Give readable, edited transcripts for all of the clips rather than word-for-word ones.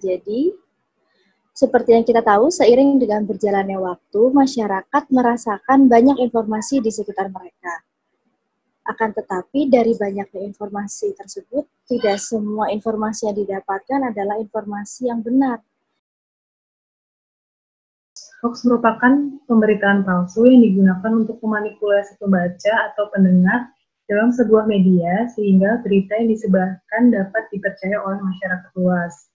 terjadi? Seperti yang kita tahu, seiring dengan berjalannya waktu, masyarakat merasakan banyak informasi di sekitar mereka. Akan tetapi, dari banyaknya informasi tersebut, tidak semua informasi yang didapatkan adalah informasi yang benar. Hoax merupakan pemberitaan palsu yang digunakan untuk memanipulasi pembaca atau pendengar dalam sebuah media sehingga berita yang disebarkan dapat dipercaya oleh masyarakat luas.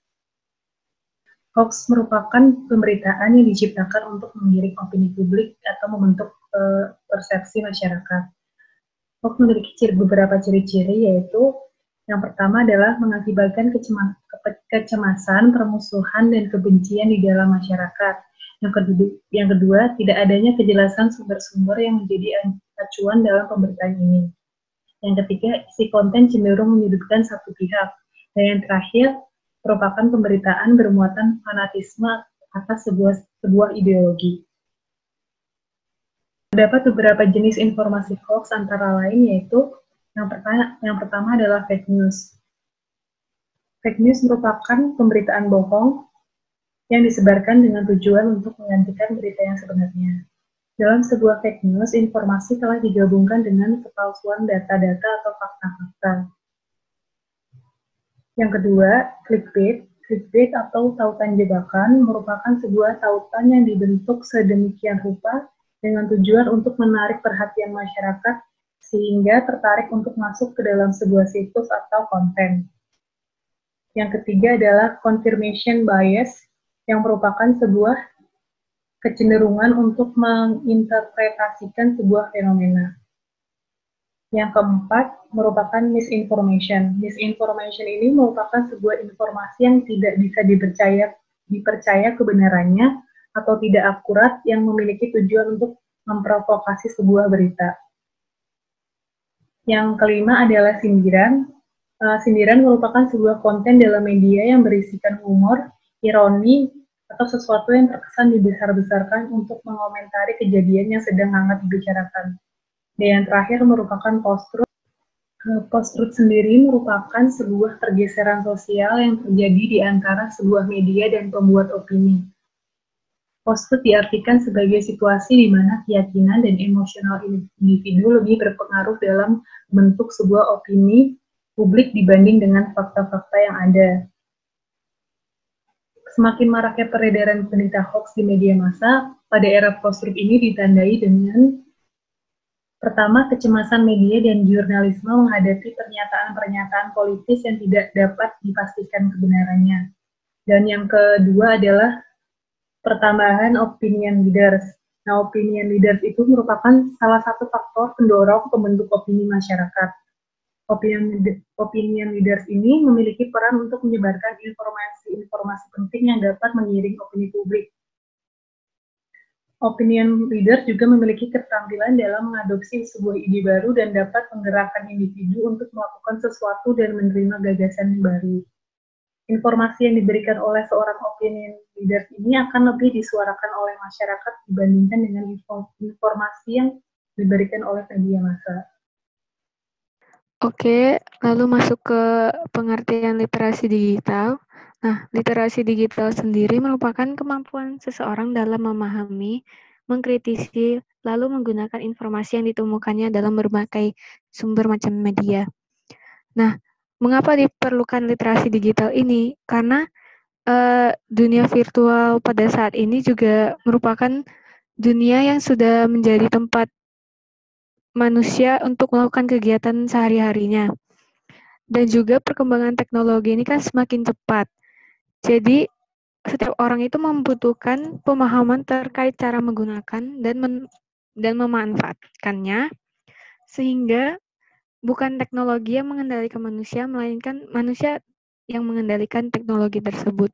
Hoax merupakan pemberitaan yang diciptakan untuk menggiring opini publik atau membentuk persepsi masyarakat. Hoax memiliki beberapa ciri-ciri, yaitu yang pertama adalah mengakibatkan kecemasan, permusuhan, dan kebencian di dalam masyarakat. Yang kedua, tidak adanya kejelasan sumber-sumber yang menjadi acuan dalam pemberitaan ini. Yang ketiga, isi konten cenderung menyudutkan satu pihak. Dan yang terakhir, merupakan pemberitaan bermuatan fanatisme atas sebuah ideologi. Terdapat beberapa jenis informasi hoax antara lain, yaitu yang pertama adalah fake news. Fake news merupakan pemberitaan bohong yang disebarkan dengan tujuan untuk menggantikan berita yang sebenarnya. Dalam sebuah fake news, informasi telah digabungkan dengan kepalsuan data-data atau fakta-fakta. Yang kedua, clickbait. Clickbait atau tautan jebakan merupakan sebuah tautan yang dibentuk sedemikian rupa dengan tujuan untuk menarik perhatian masyarakat sehingga tertarik untuk masuk ke dalam sebuah situs atau konten. Yang ketiga adalah confirmation bias, yang merupakan sebuah kecenderungan untuk menginterpretasikan sebuah fenomena. Yang keempat merupakan misinformation. Misinformation ini merupakan sebuah informasi yang tidak bisa dipercaya kebenarannya atau tidak akurat yang memiliki tujuan untuk memprovokasi sebuah berita. Yang kelima adalah sindiran. Sindiran merupakan sebuah konten dalam media yang berisikan humor, ironi, atau sesuatu yang terkesan dibesar-besarkan untuk mengomentari kejadian yang sedang hangat dibicarakan. Dan yang terakhir merupakan post-truth. Post-truth sendiri merupakan sebuah pergeseran sosial yang terjadi di antara sebuah media dan pembuat opini. Post-truth diartikan sebagai situasi di mana keyakinan dan emosional individu lebih berpengaruh dalam bentuk sebuah opini publik dibanding dengan fakta-fakta yang ada. Semakin maraknya peredaran berita hoax di media massa, pada era post-truth ini ditandai dengan pertama, kecemasan media dan jurnalisme menghadapi pernyataan-pernyataan politis yang tidak dapat dipastikan kebenarannya. Dan yang kedua adalah pertambahan opinion leaders. Nah, opinion leaders itu merupakan salah satu faktor pendorong pembentuk opini masyarakat. Opinion leaders ini memiliki peran untuk menyebarkan informasi penting yang dapat mengiring opini publik. Opinion leader juga memiliki keterampilan dalam mengadopsi sebuah ide baru dan dapat menggerakkan individu untuk melakukan sesuatu dan menerima gagasan baru. Informasi yang diberikan oleh seorang opinion leader ini akan lebih disuarakan oleh masyarakat dibandingkan dengan informasi yang diberikan oleh media massa. Oke, lalu masuk ke pengertian literasi digital. Nah, literasi digital sendiri merupakan kemampuan seseorang dalam memahami, mengkritisi, lalu menggunakan informasi yang ditemukannya dalam berbagai sumber macam media. Nah, mengapa diperlukan literasi digital ini? Karena dunia virtual pada saat ini juga merupakan dunia yang sudah menjadi tempat manusia untuk melakukan kegiatan sehari-harinya. Dan juga perkembangan teknologi ini kan semakin cepat. Jadi, setiap orang itu membutuhkan pemahaman terkait cara menggunakan dan memanfaatkannya, sehingga bukan teknologi yang mengendalikan manusia, melainkan manusia yang mengendalikan teknologi tersebut.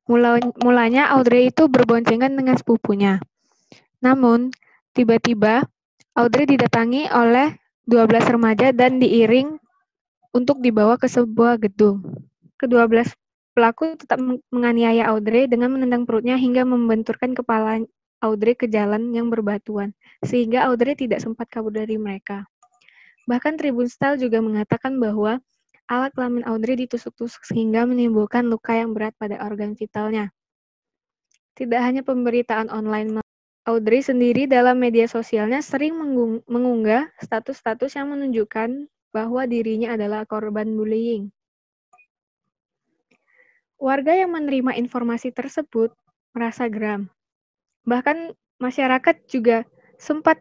Mulanya Audrey itu berboncengan dengan sepupunya. Namun, tiba-tiba Audrey didatangi oleh 12 remaja dan diiring untuk dibawa ke sebuah gedung. Ke-12 pelaku tetap menganiaya Audrey dengan menendang perutnya hingga membenturkan kepala Audrey ke jalan yang berbatuan, sehingga Audrey tidak sempat kabur dari mereka. Bahkan Tribun Style juga mengatakan bahwa alat kelamin Audrey ditusuk-tusuk sehingga menimbulkan luka yang berat pada organ vitalnya. Tidak hanya pemberitaan online, Audrey sendiri dalam media sosialnya sering mengunggah status-status yang menunjukkan bahwa dirinya adalah korban bullying. Warga yang menerima informasi tersebut merasa geram. Bahkan masyarakat juga sempat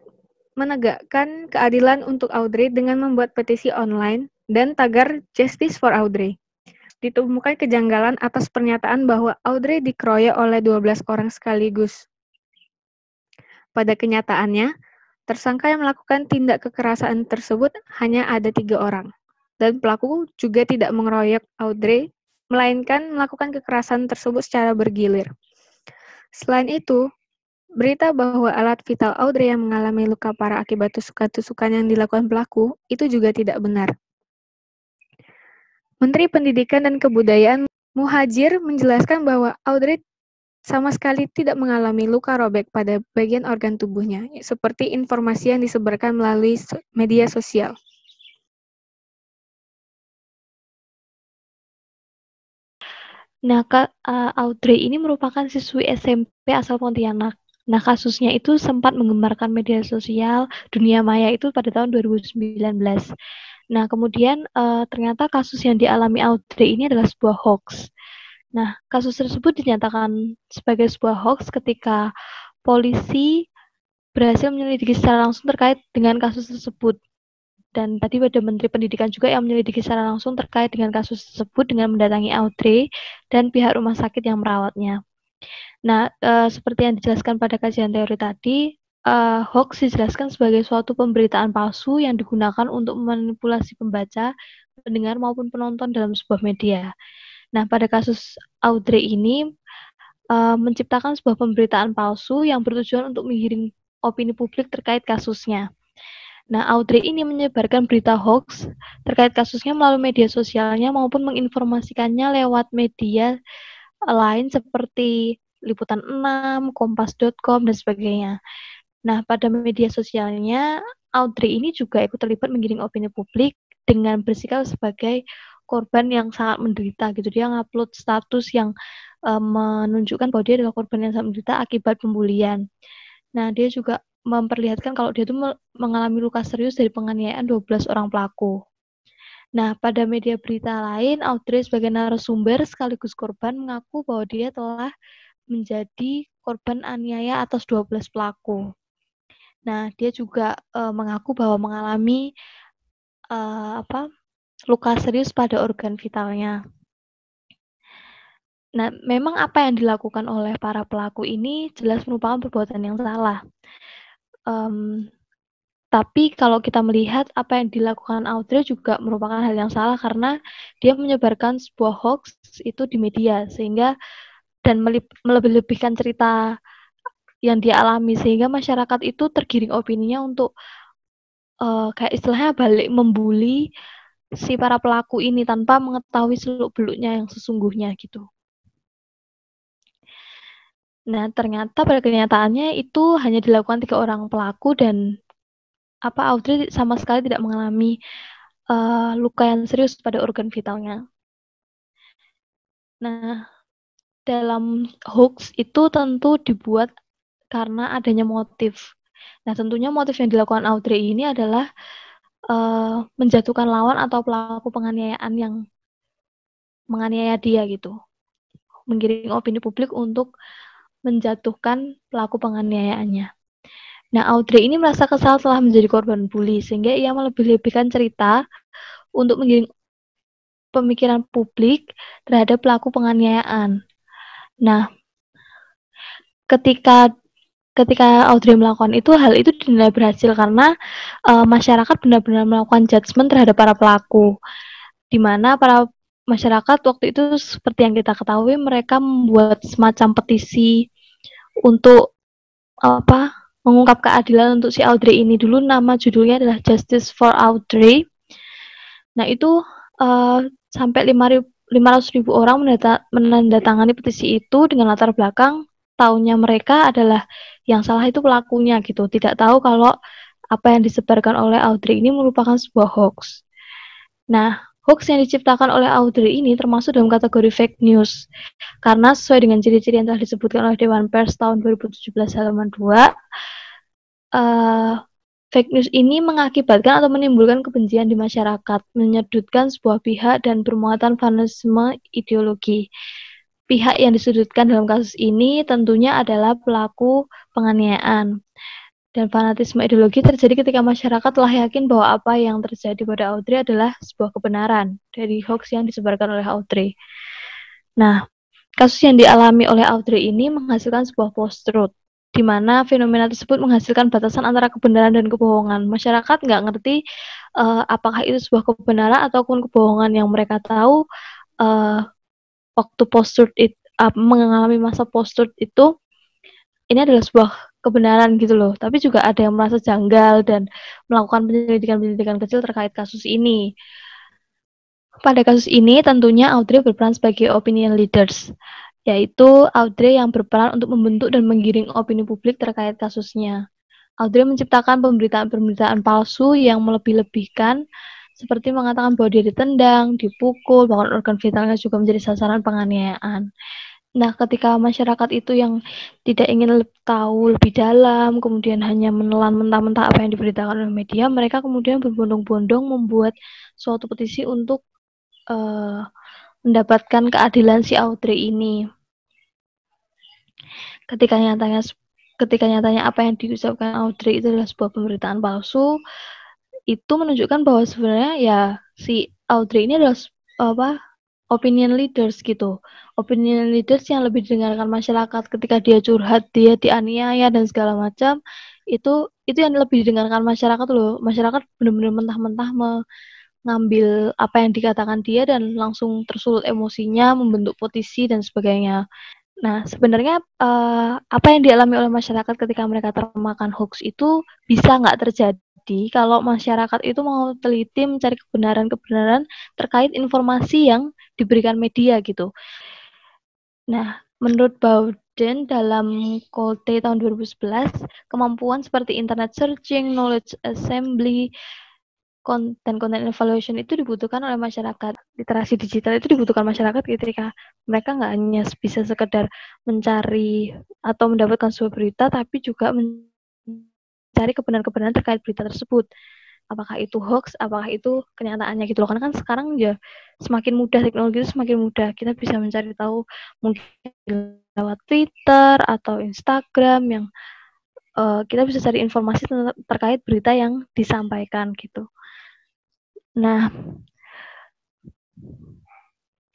menegakkan keadilan untuk Audrey dengan membuat petisi online dan tagar Justice for Audrey. Ditemukan kejanggalan atas pernyataan bahwa Audrey dikeroyok oleh 12 orang sekaligus. Pada kenyataannya, tersangka yang melakukan tindak kekerasan tersebut hanya ada 3 orang. Dan pelaku juga tidak mengeroyok Audrey, melainkan melakukan kekerasan tersebut secara bergilir. Selain itu, berita bahwa alat vital Audrey yang mengalami luka parah akibat tusukan-tusukan yang dilakukan pelaku itu juga tidak benar. Menteri Pendidikan dan Kebudayaan Muhadjir menjelaskan bahwa Audrey sama sekali tidak mengalami luka robek pada bagian organ tubuhnya, seperti informasi yang disebarkan melalui media sosial. Nah, Audrey ini merupakan siswi SMP asal Pontianak. Nah, kasusnya itu sempat menggemarkan media sosial dunia maya itu pada tahun 2019. Nah, kemudian ternyata kasus yang dialami Audrey ini adalah sebuah hoax. Nah, kasus tersebut dinyatakan sebagai sebuah hoax ketika polisi berhasil menyelidiki secara langsung terkait dengan kasus tersebut. Dan tadi ada Menteri Pendidikan juga yang menyelidiki secara langsung terkait dengan kasus tersebut dengan mendatangi Audrey dan pihak rumah sakit yang merawatnya. Nah, seperti yang dijelaskan pada kajian teori tadi, hoax dijelaskan sebagai suatu pemberitaan palsu yang digunakan untuk memanipulasi pembaca, pendengar maupun penonton dalam sebuah media. Nah, pada kasus Audrey ini menciptakan sebuah pemberitaan palsu yang bertujuan untuk menggiring opini publik terkait kasusnya. Nah, Audrey ini menyebarkan berita hoax terkait kasusnya melalui media sosialnya maupun menginformasikannya lewat media lain seperti Liputan 6, Kompas.com, dan sebagainya. Nah, pada media sosialnya, Audrey ini juga ikut terlibat menggiring opini publik dengan bersikap sebagai korban yang sangat menderita gitu. Dia ngupload status yang menunjukkan bahwa dia adalah korban yang sangat menderita akibat pembulian. Nah, dia juga memperlihatkan kalau dia itu mengalami luka serius dari penganiayaan 12 orang pelaku. Nah, pada media berita lain, Audrey sebagai narasumber sekaligus korban mengaku bahwa dia telah menjadi korban aniaya atas 12 pelaku. Nah, dia juga mengaku bahwa mengalami luka serius pada organ vitalnya. Nah, memang apa yang dilakukan oleh para pelaku ini jelas merupakan perbuatan yang salah. Tapi kalau kita melihat apa yang dilakukan Audrey juga merupakan hal yang salah karena dia menyebarkan sebuah hoax itu di media sehingga dan melebih-lebihkan cerita yang dia alami sehingga masyarakat itu tergiring opininya untuk kayak istilahnya balik membuli si para pelaku ini tanpa mengetahui seluk-beluknya yang sesungguhnya gitu. Nah, ternyata pada kenyataannya itu hanya dilakukan 3 orang pelaku dan Audrey sama sekali tidak mengalami luka yang serius pada organ vitalnya. Nah, dalam hoax itu tentu dibuat karena adanya motif. Nah, tentunya motif yang dilakukan Audrey ini adalah menjatuhkan lawan atau pelaku penganiayaan yang menganiaya dia gitu. Menggiring opini publik untuk menjatuhkan pelaku penganiayaannya. Nah, Audrey ini merasa kesal telah menjadi korban bully, sehingga ia melebih-lebihkan cerita untuk menggiring pemikiran publik terhadap pelaku penganiayaan. Nah, ketika Audrey melakukan itu, hal itu dinilai berhasil karena masyarakat benar-benar melakukan judgement terhadap para pelaku, di mana para masyarakat waktu itu seperti yang kita ketahui mereka membuat semacam petisi untuk mengungkap keadilan untuk si Audrey ini. Dulu nama judulnya adalah Justice for Audrey. Nah, itu sampai 500.000 orang menandatangani petisi itu dengan latar belakang taunya mereka adalah yang salah itu pelakunya gitu. Tidak tahu kalau apa yang disebarkan oleh Audrey ini merupakan sebuah hoax. Nah, hoax yang diciptakan oleh Audrey ini termasuk dalam kategori fake news. Karena sesuai dengan ciri-ciri yang telah disebutkan oleh Dewan Pers tahun 2017 halaman 2, fake news ini mengakibatkan atau menimbulkan kebencian di masyarakat, menyudutkan sebuah pihak dan bermuatan fanatisme ideologi. Pihak yang disudutkan dalam kasus ini tentunya adalah pelaku penganiayaan. Dan fanatisme ideologi terjadi ketika masyarakat telah yakin bahwa apa yang terjadi pada Audrey adalah sebuah kebenaran dari hoax yang disebarkan oleh Audrey. Nah, kasus yang dialami oleh Audrey ini menghasilkan sebuah post-truth, di mana fenomena tersebut menghasilkan batasan antara kebenaran dan kebohongan. Masyarakat nggak ngerti apakah itu sebuah kebenaran ataupun kebohongan. Yang mereka tahu waktu post-truth mengalami masa post-truth itu, ini adalah sebuah kebenaran gitu loh. Tapi juga ada yang merasa janggal dan melakukan penyelidikan-penyelidikan kecil terkait kasus ini. Pada kasus ini tentunya Audrey berperan sebagai opinion leaders, yaitu Audrey yang berperan untuk membentuk dan menggiring opini publik terkait kasusnya. Audrey menciptakan pemberitaan-pemberitaan palsu yang melebih-lebihkan, seperti mengatakan bahwa dia ditendang, dipukul, bahkan organ vitalnya juga menjadi sasaran penganiayaan. Nah, ketika masyarakat itu yang tidak ingin tahu lebih dalam, kemudian hanya menelan mentah-mentah apa yang diberitakan oleh media, mereka kemudian berbondong-bondong membuat suatu petisi untuk mendapatkan keadilan si Audrey ini. Ketika nyatanya apa yang diucapkan Audrey itu adalah sebuah pemberitaan palsu, itu menunjukkan bahwa sebenarnya ya si Audrey ini adalah opinion leaders gitu. Opinion leaders yang lebih didengarkan masyarakat. Ketika dia curhat, dia dianiaya dan segala macam, itu yang lebih didengarkan masyarakat loh. Masyarakat benar-benar mentah-mentah ngambil apa yang dikatakan dia dan langsung tersulut emosinya, membentuk petisi dan sebagainya. Nah, sebenarnya apa yang dialami oleh masyarakat ketika mereka termakan hoax itu bisa nggak terjadi kalau masyarakat itu mau teliti mencari kebenaran-kebenaran terkait informasi yang diberikan media gitu. Nah, menurut Bowden dalam Colte tahun 2011, kemampuan seperti internet searching, knowledge assembly, content evaluation itu dibutuhkan oleh masyarakat. Literasi digital itu dibutuhkan masyarakat ketika mereka nggak hanya bisa sekedar mencari atau mendapatkan sebuah berita, tapi juga mencari kebenaran-kebenaran terkait berita tersebut. Apakah itu hoax, apakah itu kenyataannya gitu loh. Karena kan sekarang ya semakin mudah, teknologi itu semakin mudah. Kita bisa mencari tahu mungkin lewat Twitter atau Instagram yang kita bisa cari informasi terkait berita yang disampaikan gitu. Nah,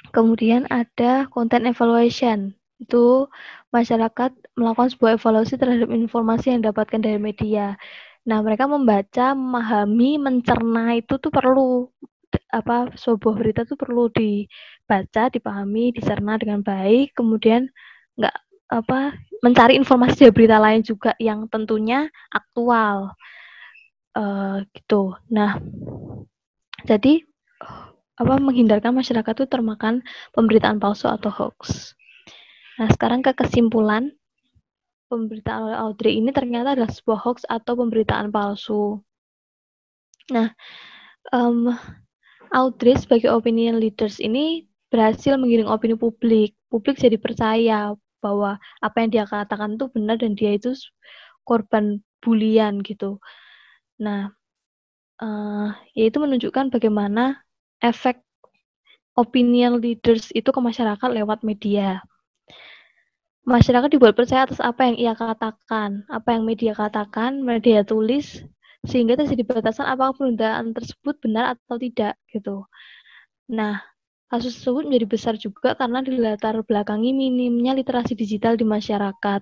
kemudian ada content evaluation. Itu masyarakat melakukan sebuah evaluasi terhadap informasi yang didapatkan dari media. Nah, mereka membaca, memahami, mencerna itu tuh perlu sebuah berita tuh perlu dibaca, dipahami, dicerna dengan baik, kemudian mencari informasi dari berita lain juga yang tentunya aktual. Gitu. Nah, jadi menghindarkan masyarakat itu termakan pemberitaan palsu atau hoax. Nah, sekarang ke kesimpulan. Pemberitaan oleh Audrey ini ternyata adalah sebuah hoax atau pemberitaan palsu. Nah, Audrey sebagai opinion leaders ini berhasil menggiring opini publik. Publik jadi percaya bahwa apa yang dia katakan itu benar dan dia itu korban bulian gitu. Nah, yaitu menunjukkan bagaimana efek opinion leaders itu ke masyarakat lewat media. Masyarakat dibuat percaya atas apa yang ia katakan, apa yang media katakan, media tulis, sehingga terjadi batasan apakah pemberitaan tersebut benar atau tidak gitu. Nah, kasus tersebut menjadi besar juga karena dilatar belakangi minimnya literasi digital di masyarakat,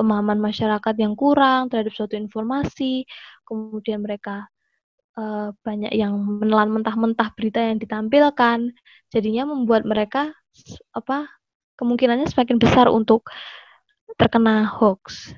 pemahaman masyarakat yang kurang terhadap suatu informasi, kemudian mereka banyak yang menelan mentah-mentah berita yang ditampilkan, jadinya membuat mereka kemungkinannya semakin besar untuk terkena hoax.